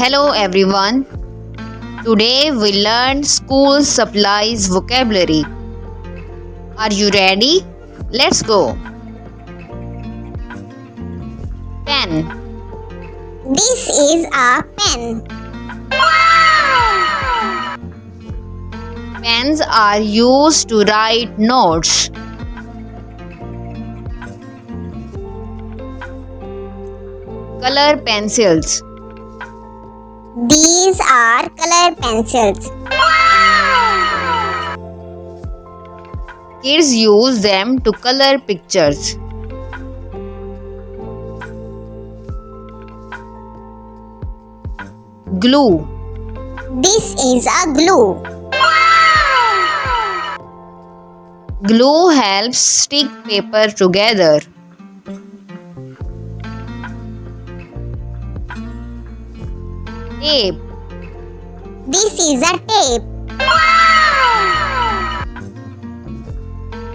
Hello everyone. Today we learn school supplies vocabulary. Are you ready? Let's go. Pen. This is a pen. Pens are used to write notes. Color pencils. These are color pencils. Kids use them to color pictures. Glue. This is a glue. Glue helps stick paper together. Tape. This is a tape.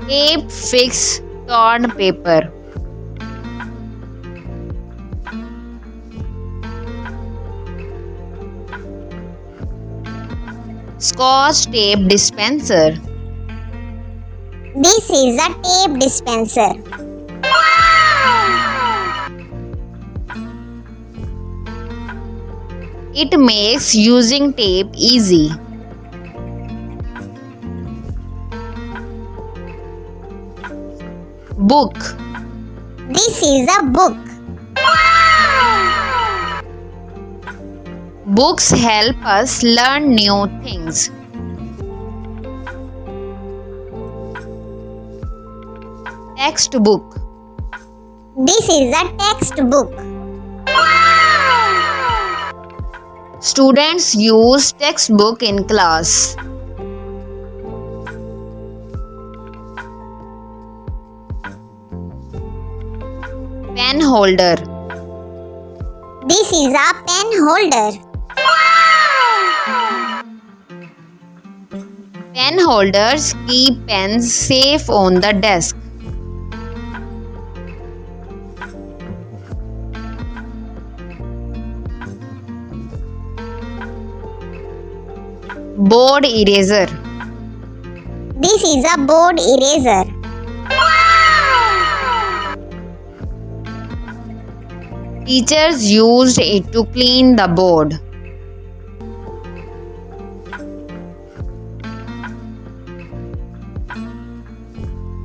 Tape fix torn paper. Scotch tape dispenser. This is a tape dispenser. It makes using tape easy. Book. This is a book. Books help us learn new things. Textbook. This is a textbook. Students use textbook in class. Pen holder. This is a pen holder. Pen holders keep pens safe on the desk. Board eraser. This is a board eraser. Teachers used it to clean the board.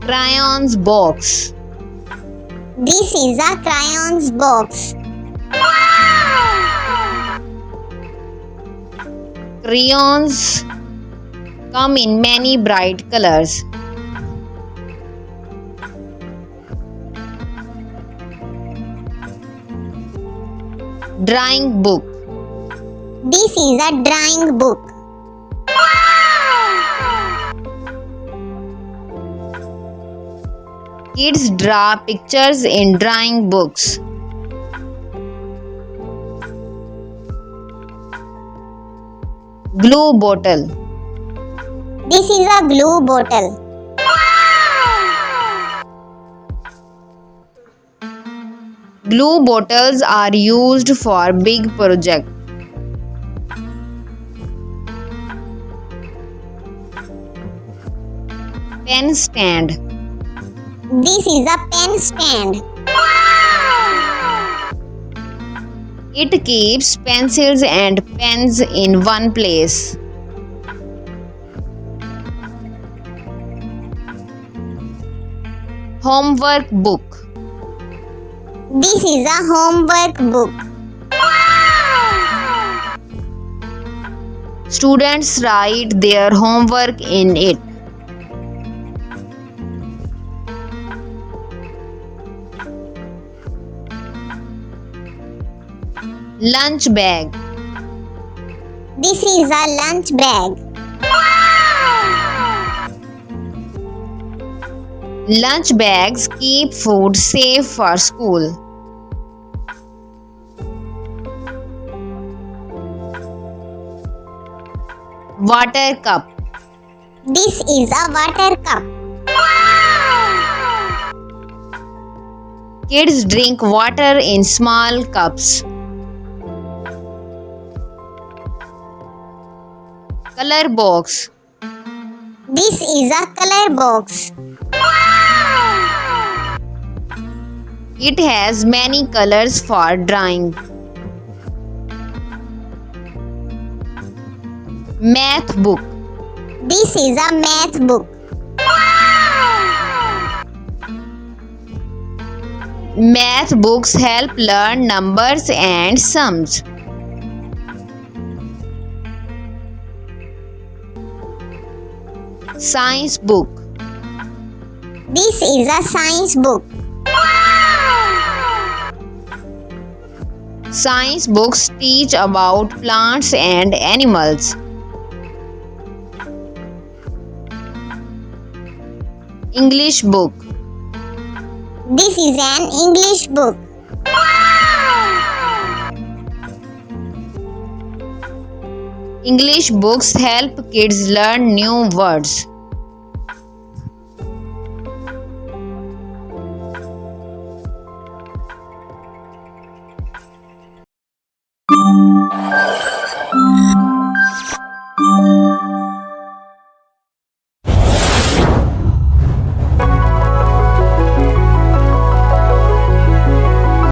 Crayons box. This is a crayons box. Crayons come in many bright colors. Drawing book. This is a drawing book. Kids draw pictures in drawing books. Glue bottle. This is a glue bottle. Glue bottles are used for big projects. Pen stand. This is a pen stand. It keeps pencils and pens in one place. Homework book. This is a homework book. Students write their homework in it. Lunch bag. This is a lunch bag. Lunch bags keep food safe for school. Water cup. This is a water cup. Kids drink water in small cups. Color box. This is a color box. It has many colors for drawing. Math book. This is a math book. Math books help learn numbers and sums. Science book. This is a science book. Science books teach about plants and animals. English book. This is an English book. English books help kids learn new words.